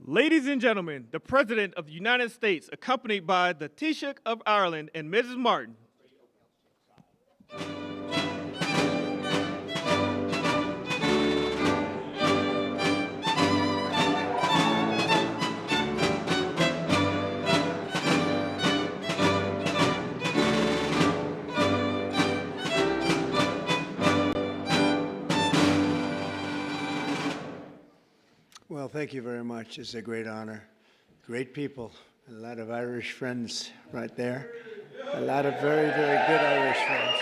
Ladies and gentlemen, the President of the United States, accompanied by the Taoiseach of Ireland and Mrs. Martin. Well, thank you very much. It's a great honor. Great people. A lot of Irish friends right there. A lot of very, very good Irish friends.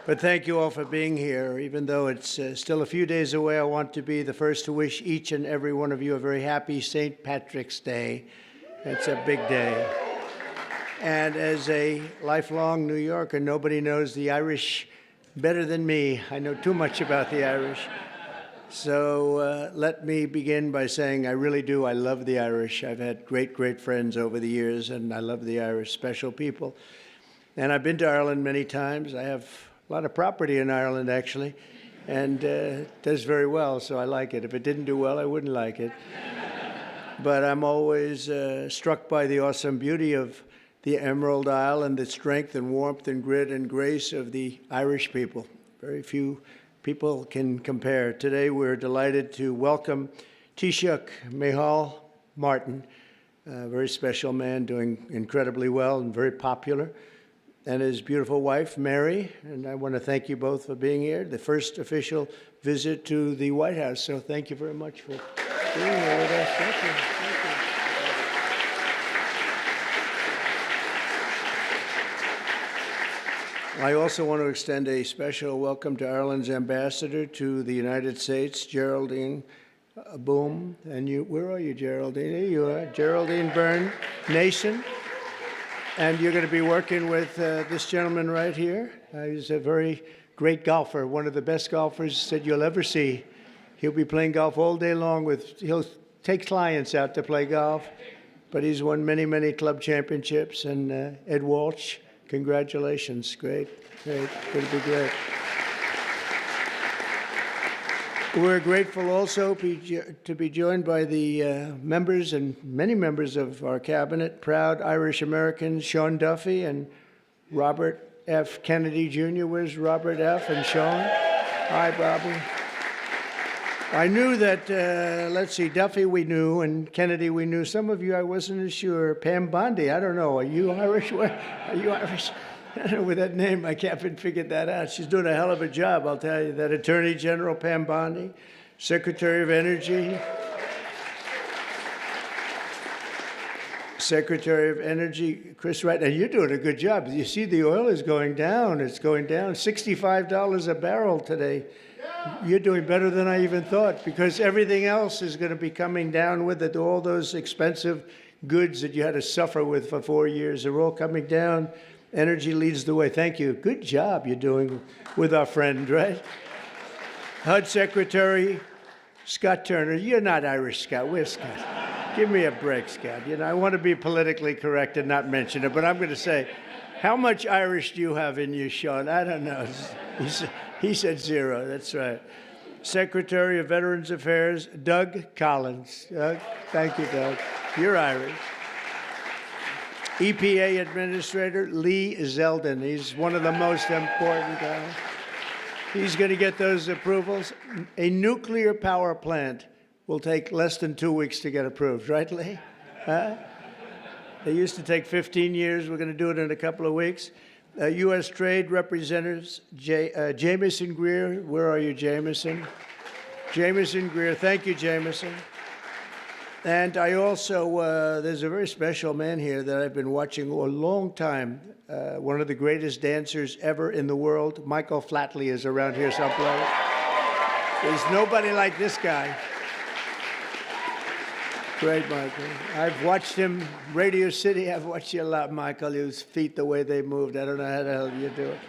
But thank you all for being here. Even though it's still a few days away, I want to be the first to wish each and every one of you a very happy St. Patrick's Day. It's a big day. And as a lifelong New Yorker, nobody knows the Irish better than me. I know too much about the Irish. So let me begin by saying I really do. I love the Irish. I've had great, great friends over the years, and I love the Irish, special people. And I've been to Ireland many times. I have a lot of property in Ireland, actually, and it does very well, so I like it. If it didn't do well, I wouldn't like it. But I'm always struck by the awesome beauty of the Emerald Isle and the strength and warmth and grit and grace of the Irish people. Very few people can compare. Today we're delighted to welcome Taoiseach Micheál Martin, a very special man doing incredibly well and very popular, and his beautiful wife, Mary. And I want to thank you both for being here, the first official visit to the White House. So thank you very much for being here with us. Thank you. Thank you. I also want to extend a special welcome to Ireland's ambassador to the United States, Geraldine Boom. And you, where are you, Geraldine? Here you are, Geraldine Byrne Nason. And you're going to be working with this gentleman right here. He's a very great golfer, one of the best golfers that you'll ever see. He'll be playing golf all day long he'll take clients out to play golf, but he's won many, many club championships. And Ed Walsh, congratulations. Great, great. Going to be great. We're grateful also to be joined by the members and many members of our cabinet, proud Irish Americans, Sean Duffy and Robert F. Kennedy Jr. Where's Robert F. and Sean? Hi, Bobby. I knew that, let's see, Duffy we knew, and Kennedy we knew. Some of you I wasn't as sure. Pam Bondi, I don't know. Are you Irish? Are you Irish? I don't know, with that name, I can't figure that out. She's doing a hell of a job, I'll tell you. That Attorney General Pam Bondi, Secretary of Energy. Secretary of Energy, Chris Wright. And you're doing a good job. You see the oil is going down. It's going down. $65 a barrel today. You're doing better than I even thought, because everything else is going to be coming down with it. All those expensive goods that you had to suffer with for 4 years are all coming down. Energy leads the way. Thank you. Good job you're doing with our friend, right? HUD Secretary Scott Turner. You're not Irish, Scott. Where's Scott? Give me a break, Scott. You know, I want to be politically correct and not mention it, but I'm going to say, how much Irish do you have in you, Sean? I don't know. He said 0. That's right. Secretary of Veterans Affairs, Doug Collins. Thank you, Doug. You're Irish. EPA Administrator Lee Zeldin. He's one of the most important guys. He's going to get those approvals. A nuclear power plant will take less than 2 weeks to get approved, right, Lee? Huh? They used to take 15 years. We're going to do it in a couple of weeks. U.S. Trade Representatives Jamieson Greer. Where are you, Jamieson? Jamieson Greer. Thank you, Jamieson. And I also, there's a very special man here that I've been watching a long time. One of the greatest dancers ever in the world. Michael Flatley is around here someplace. There's nobody like this guy. Great, Michael. I've watched him, Radio City. I've watched you a lot, Michael. His feet, the way they moved. I don't know how the hell you do it.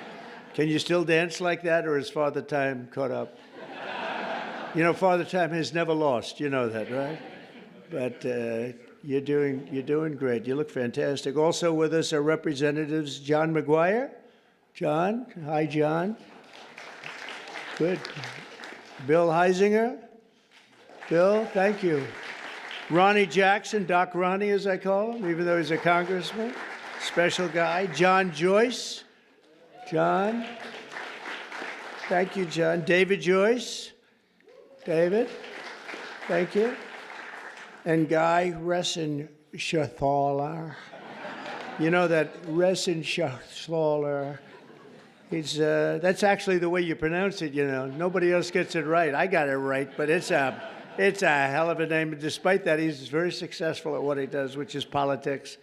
Can you still dance like that, or is Father Time caught up? You know, Father Time has never lost. You know that, right? But you're doing great. You look fantastic. Also with us are Representatives John McGuire. John. Hi, John. Good. Bill Heisinger. Bill, thank you. Ronnie Jackson, Doc Ronnie as I call him, even though he's a congressman. Special guy. John Joyce. John. Thank you, John. David Joyce. David. Thank you. And Guy Resenshaw. You know that Resenshaw. That's actually the way you pronounce it, you know. Nobody else gets it right. I got it right, but it's a hell of a name. Despite that, he's very successful at what he does, which is politics.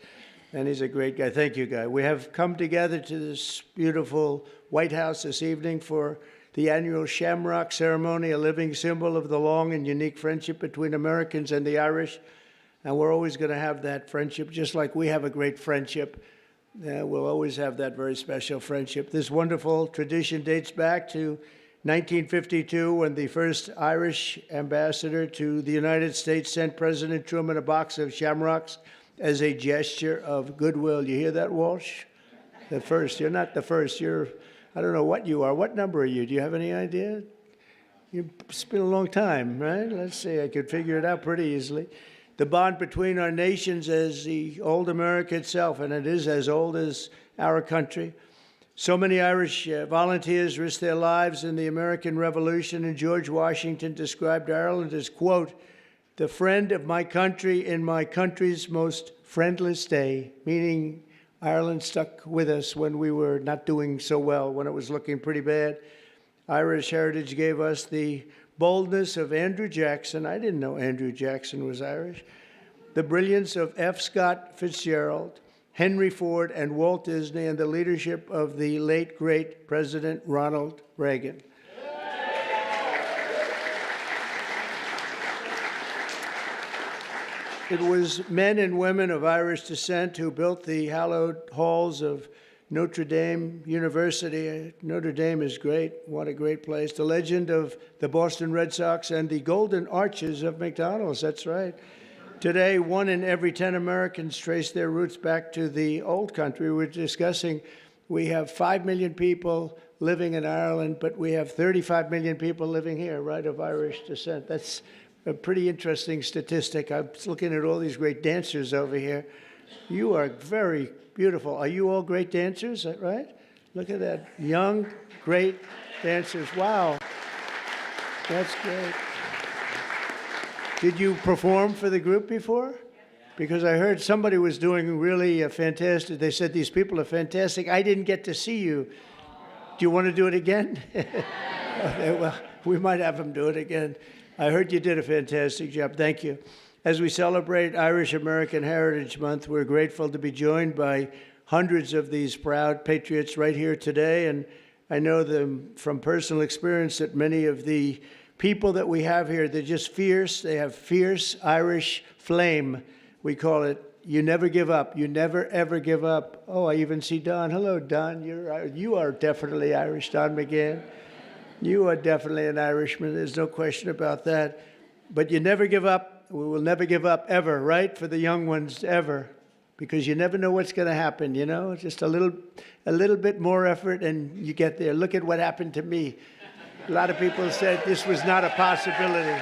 And he's a great guy. Thank you, Guy. We have come together to this beautiful White House this evening for the annual Shamrock ceremony, a living symbol of the long and unique friendship between Americans and the Irish. And we're always going to have that friendship, just like we have a great friendship. We'll always have that very special friendship. This wonderful tradition dates back to 1952, when the first Irish ambassador to the United States sent President Truman a box of shamrocks as a gesture of goodwill. You hear that, Walsh? The first. You're not the first. You're, I don't know what you are. What number are you? Do you have any idea? It's been a long time, right? Let's see. I could figure it out pretty easily. The bond between our nations is the old America itself, and it is as old as our country. So many Irish volunteers risked their lives in the American Revolution, and George Washington described Ireland as, quote, the friend of my country in my country's most friendless day, meaning Ireland stuck with us when we were not doing so well, when it was looking pretty bad. Irish heritage gave us the boldness of Andrew Jackson. I didn't know Andrew Jackson was Irish. The brilliance of F. Scott Fitzgerald, Henry Ford, and Walt Disney, and the leadership of the late, great President Ronald Reagan. It was men and women of Irish descent who built the hallowed halls of Notre Dame University. Notre Dame is great. What a great place. The legend of the Boston Red Sox and the golden arches of McDonald's. That's right. Today, 1 in every 10 Americans trace their roots back to the old country. We're discussing, we have 5 million people living in Ireland, but we have 35 million people living here, right, of Irish descent. That's a pretty interesting statistic. I was looking at all these great dancers over here. You are very beautiful. Are you all great dancers, right? Look at that. Young, great dancers. Wow. That's great. Did you perform for the group before? Because I heard somebody was doing really fantastic. They said these people are fantastic. I didn't get to see you. Do you want to do it again? Okay, well, we might have them do it again. I heard you did a fantastic job. Thank you. As we celebrate Irish American Heritage Month, we're grateful to be joined by hundreds of these proud patriots right here today. And I know them from personal experience that many of the people that we have here, they're just fierce. They have fierce Irish flame. We call it, you never give up. You never, ever give up. Oh, I even see Don. Hello, Don. You are definitely Irish, Don McGann. You are definitely an Irishman. There's no question about that. But you never give up. We will never give up ever, right? For the young ones, ever. Because you never know what's going to happen, you know? Just a little bit more effort and you get there. Look at what happened to me. A lot of people said this was not a possibility.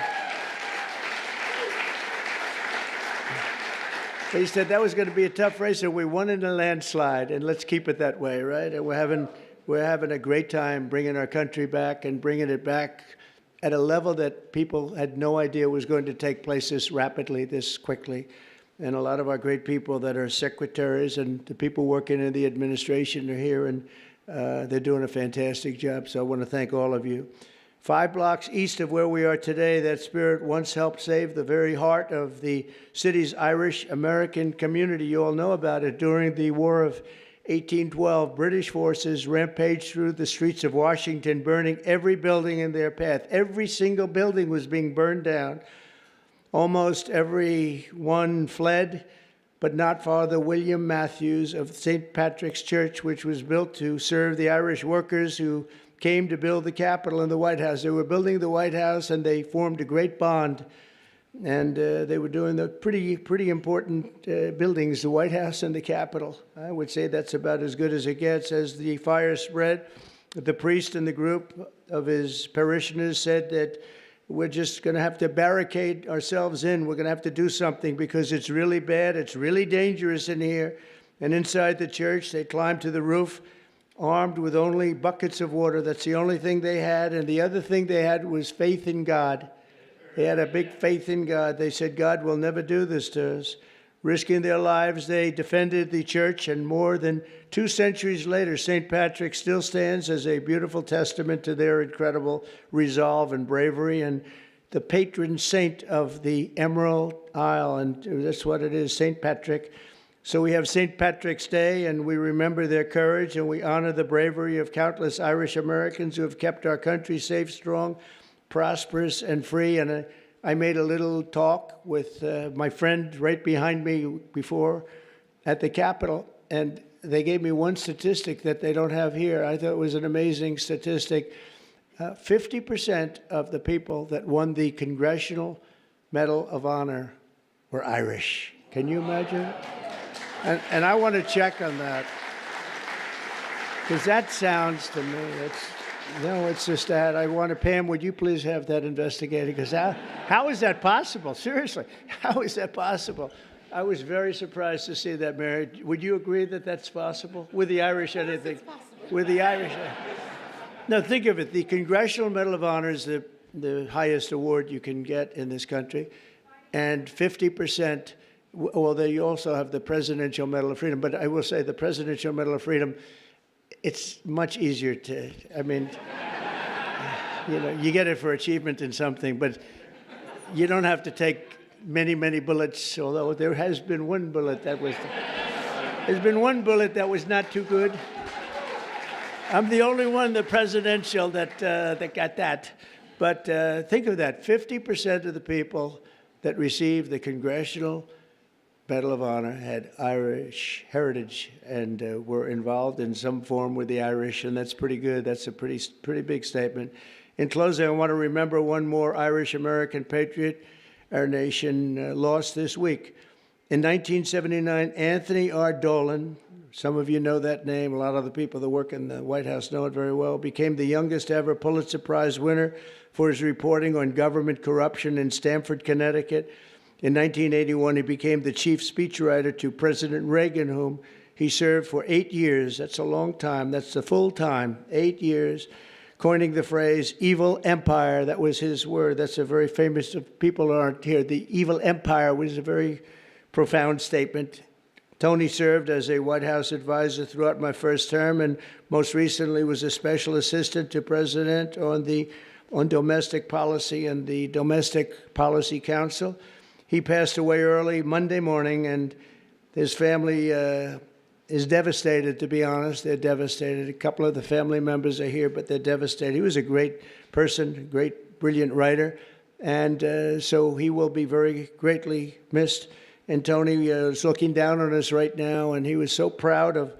They said that was going to be a tough race, and we won in a landslide, and let's keep it that way, right? And we're having a great time bringing our country back and bringing it back at a level that people had no idea was going to take place this rapidly, this quickly. And a lot of our great people that are secretaries and the people working in the administration are here, and they're doing a fantastic job. So I want to thank all of you. 5 blocks east of where we are today, that spirit once helped save the very heart of the city's Irish American community. You all know about it. During the War of 1812, British forces rampaged through the streets of Washington, burning every building in their path. Every single building was being burned down. Almost every one fled, but not Father William Matthews of St. Patrick's Church, which was built to serve the Irish workers who came to build the Capitol and the White House. They were building the White House, and they formed a great bond. And they were doing the pretty important buildings, the White House and the Capitol. I would say that's about as good as it gets. As the fire spread, the priest in the group of his parishioners said that we're just going to have to barricade ourselves in. We're going to have to do something because it's really bad. It's really dangerous in here. And inside the church, they climbed to the roof, armed with only buckets of water. That's the only thing they had. And the other thing they had was faith in God. They had a big faith in God. They said, God will never do this to us. Risking their lives, they defended the church. And more than 2 centuries later, St. Patrick still stands as a beautiful testament to their incredible resolve and bravery. And the patron saint of the Emerald Isle, and that's what it is, St. Patrick. So we have St. Patrick's Day, and we remember their courage, and we honor the bravery of countless Irish Americans who have kept our country safe, strong, prosperous, and free. And I made a little talk with my friend right behind me before at the Capitol, and they gave me one statistic that they don't have here. I thought it was an amazing statistic. 50% of the people that won the Congressional Medal of Honor were Irish. Can you imagine? And I want to check on that, because that sounds to me, it's just that. I want to, Pam, would you please have that investigated? Because how is that possible? Seriously, how is that possible? I was very surprised to see that, Mary. Would you agree that that's possible? With the Irish, anything? With the Irish? Now, think of it. The Congressional Medal of Honor is the highest award you can get in this country. And 50%, well, they also have the Presidential Medal of Freedom. But I will say the Presidential Medal of Freedom, it's much easier to, I mean, you get it for achievement in something, but you don't have to take many, many bullets, although there has been one bullet that was, there's been one bullet that was not too good. I'm the only one, the presidential, that got that. But think of that, 50% of the people that received the Congressional Medal of Honor had Irish heritage and were involved in some form with the Irish, and that's pretty good. That's a pretty big statement. In closing, I want to remember one more Irish-American patriot our nation lost this week. In 1979, Anthony R. Dolan, some of you know that name, a lot of the people that work in the White House know it very well, became the youngest ever Pulitzer Prize winner for his reporting on government corruption in Stamford, Connecticut. In 1981, he became the chief speechwriter to President Reagan, whom he served for 8 years. That's a long time. That's the full time, 8 years, coining the phrase evil empire. That was his word. That's a very famous, if people aren't here, the evil empire was a very profound statement. Tony served as a White House advisor throughout my first term, and most recently was a special assistant to President on domestic policy and the Domestic Policy Council. He passed away early Monday morning, and his family is devastated, to be honest. They're devastated. A couple of the family members are here, but they're devastated. He was a great person, great, brilliant writer, and so he will be very greatly missed. And Tony is looking down on us right now, and he was so proud of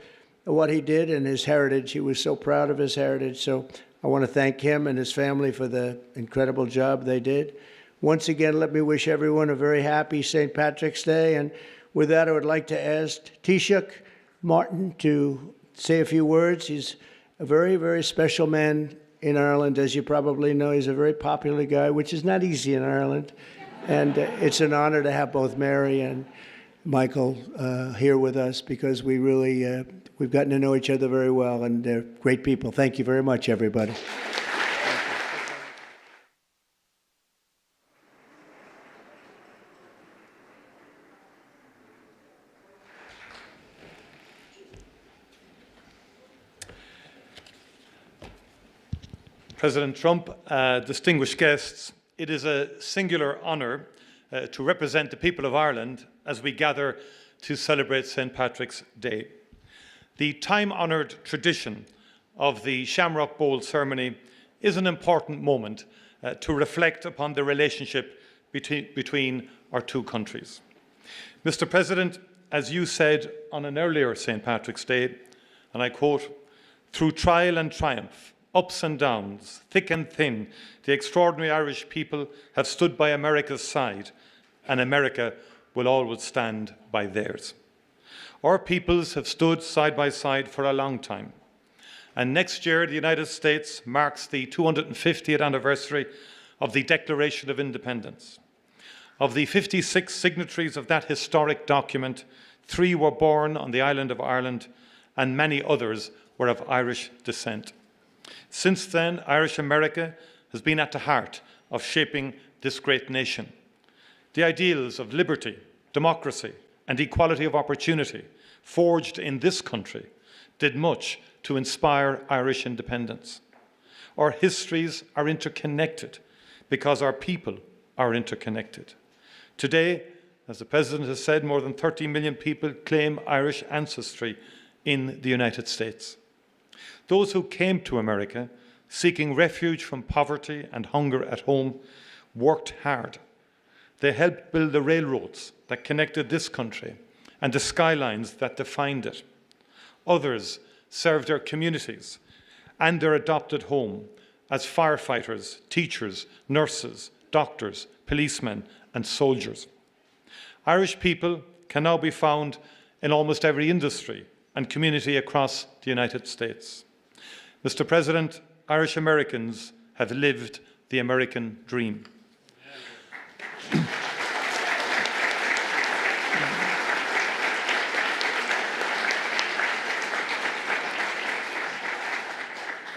what he did and his heritage. He was so proud of his heritage. So I want to thank him and his family for the incredible job they did. Once again, let me wish everyone a very happy St. Patrick's Day. And with that, I would like to ask Taoiseach Martin to say a few words. He's a very, very special man in Ireland. As you probably know, he's a very popular guy, which is not easy in Ireland. And it's an honor to have both Mary and Michael here with us, because we really, we've gotten to know each other very well, and they're great people. Thank you very much, everybody. President Trump, distinguished guests, it is a singular honour to represent the people of Ireland as we gather to celebrate St. Patrick's Day. The time-honoured tradition of the Shamrock Bowl ceremony is an important moment to reflect upon the relationship between our two countries. Mr. President, as you said on an earlier St. Patrick's Day, and I quote, "Through trial and triumph, ups and downs, thick and thin, the extraordinary Irish people have stood by America's side, and America will always stand by theirs." Our peoples have stood side by side for a long time. And next year, the United States marks the 250th anniversary of the Declaration of Independence. Of the 56 signatories of that historic document, 3 were born on the island of Ireland, and many others were of Irish descent. Since then, Irish America has been at the heart of shaping this great nation. The ideals of liberty, democracy, and equality of opportunity forged in this country did much to inspire Irish independence. Our histories are interconnected because our people are interconnected. Today, as the President has said, more than 30 million people claim Irish ancestry in the United States. Those who came to America seeking refuge from poverty and hunger at home worked hard. They helped build the railroads that connected this country and the skylines that defined it. Others served their communities and their adopted home as firefighters, teachers, nurses, doctors, policemen, and soldiers. Irish people can now be found in almost every industry and community across the United States. Mr. President, Irish Americans have lived the American dream.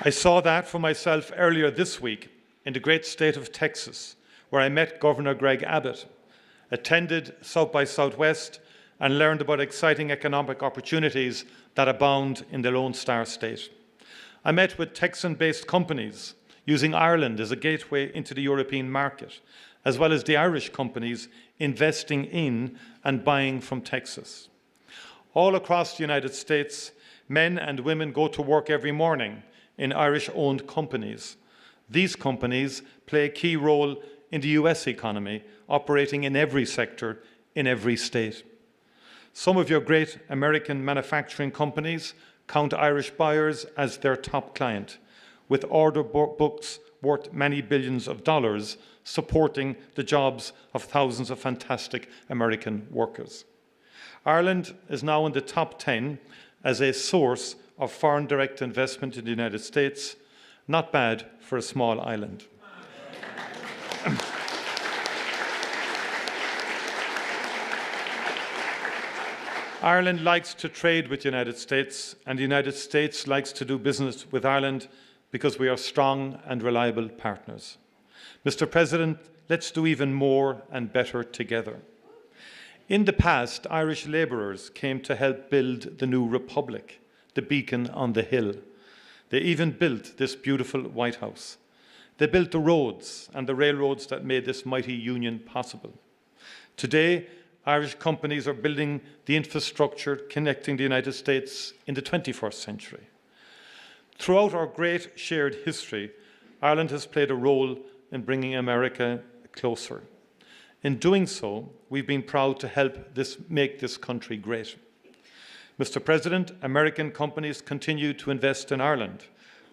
I saw that for myself earlier this week in the great state of Texas, where I met Governor Greg Abbott, attended South by Southwest, and learned about exciting economic opportunities that abound in the Lone Star State. I met with Texan-based companies using Ireland as a gateway into the European market, as well as the Irish companies investing in and buying from Texas. All across the United States, men and women go to work every morning in Irish-owned companies. These companies play a key role in the US economy, operating in every sector, in every state. Some of your great American manufacturing companies count Irish buyers as their top client, with order books worth many billions of dollars supporting the jobs of thousands of fantastic American workers. Ireland is now in the top 10 as a source of foreign direct investment in the United States. Not bad for a small island. Ireland likes to trade with the United States, and the United States likes to do business with Ireland because we are strong and reliable partners. Mr. President, let's do even more and better together. In the past, Irish labourers came to help build the new republic, the beacon on the hill. They even built this beautiful WhiteHouse. They built the roads and the railroads that made this mighty union possible. Today, Irish companies are building the infrastructure connecting the United States in the 21st century. Throughout our great shared history, Ireland has played a role in bringing America closer. In doing so, we've been proud to help make this country great. Mr. President, American companies continue to invest in Ireland,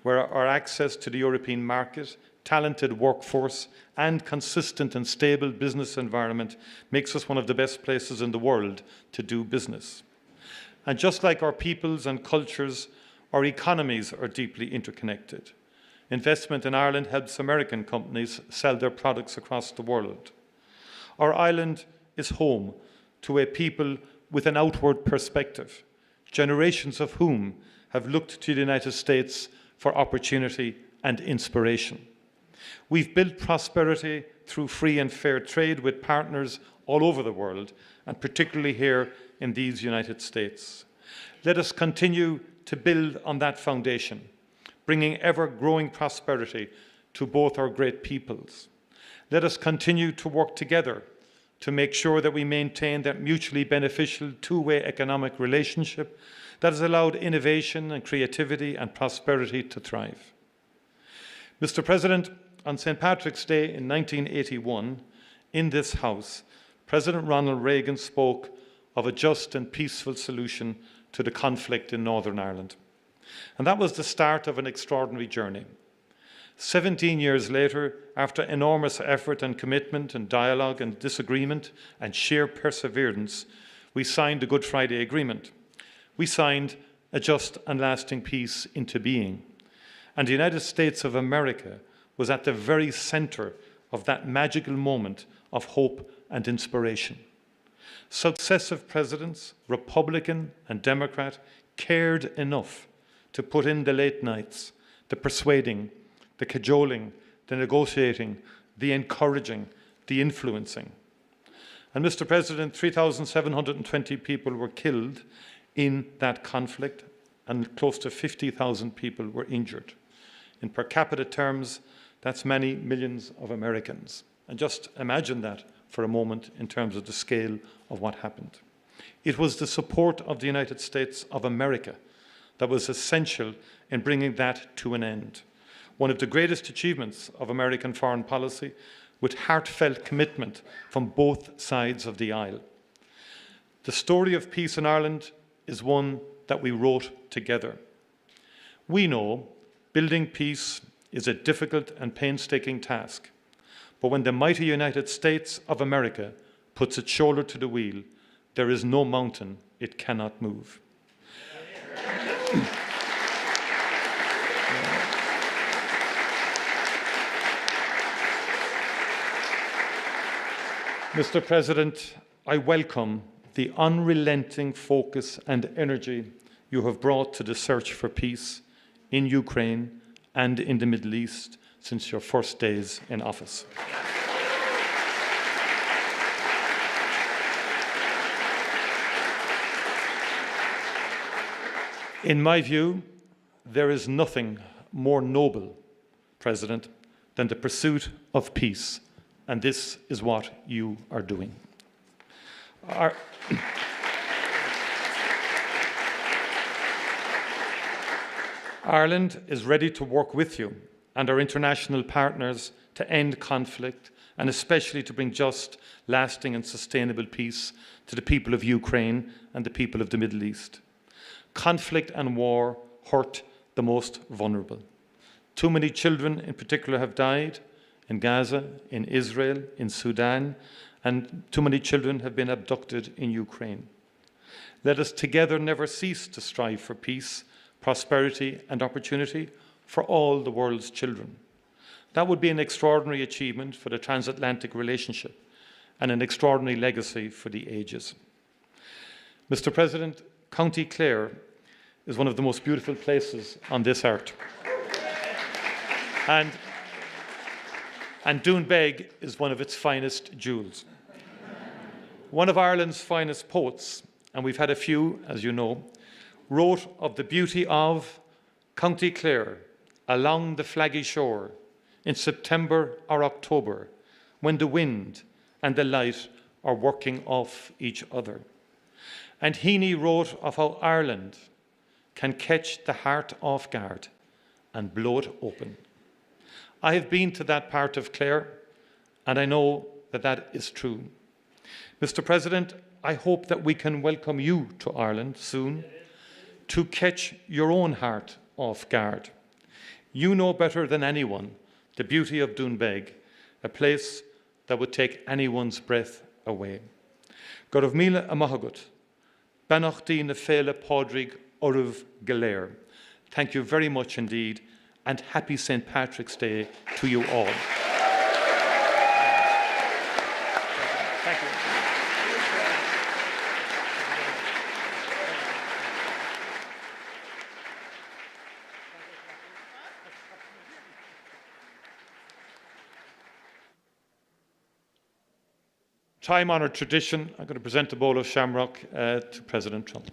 where our access to the European market, talented workforce, and consistent and stable business environment makes us one of the best places in the world to do business. And just like our peoples and cultures, our economies are deeply interconnected. Investment in Ireland helps American companies sell their products across the world. Our island is home to a people with an outward perspective, generations of whom have looked to the United States for opportunity and inspiration. We've built prosperity through free and fair trade with partners all over the world, and particularly here in these United States. Let us continue to build on that foundation, bringing ever-growing prosperity to both our great peoples. Let us continue to work together to make sure that we maintain that mutually beneficial two-way economic relationship that has allowed innovation and creativity and prosperity to thrive. Mr. President, on St. Patrick's Day in 1981, in this House, President Ronald Reagan spoke of a just and peaceful solution to the conflict in Northern Ireland. And that was the start of an extraordinary journey. 17 years later, after enormous effort and commitment and dialogue and disagreement and sheer perseverance, we signed the Good Friday Agreement. We signed a just and lasting peace into being. And the United States of America was at the very center of that magical moment of hope and inspiration. Successive presidents, Republican and Democrat, cared enough to put in the late nights, the persuading, the cajoling, the negotiating, the encouraging, the influencing. And Mr. President, 3,720 people were killed in that conflict and close to 50,000 people were injured. In per capita terms, that's many millions of Americans. And just imagine that for a moment in terms of the scale of what happened. It was the support of the United States of America that was essential in bringing that to an end. One of the greatest achievements of American foreign policy, with heartfelt commitment from both sides of the aisle. The story of peace in Ireland is one that we wrote together. We know building peace is a difficult and painstaking task, but when the mighty United States of America puts its shoulder to the wheel, there is no mountain it cannot move. Mr. President, I welcome the unrelenting focus and energy you have brought to the search for peace in Ukraine and in the Middle East since your first days in office. In my view, there is nothing more noble, President, than the pursuit of peace, and this is what you are doing. Ireland is ready to work with you and our international partners to end conflict and especially to bring just, lasting and sustainable peace to the people of Ukraine and the people of the Middle East. Conflict and war hurt the most vulnerable. Too many children in particular have died in Gaza, in Israel, in Sudan, and too many children have been abducted in Ukraine. Let us together never cease to strive for peace, prosperity and opportunity for all the world's children. That would be an extraordinary achievement for the transatlantic relationship and an extraordinary legacy for the ages. Mr. President, County Clare is one of the most beautiful places on this earth. And Doonbeg is one of its finest jewels. One of Ireland's finest poets, and we've had a few, as you know, wrote of the beauty of County Clare along the flaggy shore in September or October, when the wind and the light are working off each other. And Heaney wrote of how Ireland can catch the heart off guard and blow it open. I have been to that part of Clare, and I know that that is true. Mr. President, I hope that we can welcome you to Ireland soon to catch your own heart off guard. You know better than anyone the beauty of Doonbeg, a place that would take anyone's breath away. Gorv míle amahagut, Banachdi na féle Pádraig Orv Galéir. Thank you very much indeed, and happy St. Patrick's Day to you all. Thank you. Time-honoured tradition, I'm going to present a bowl of Shamrock to President Trump.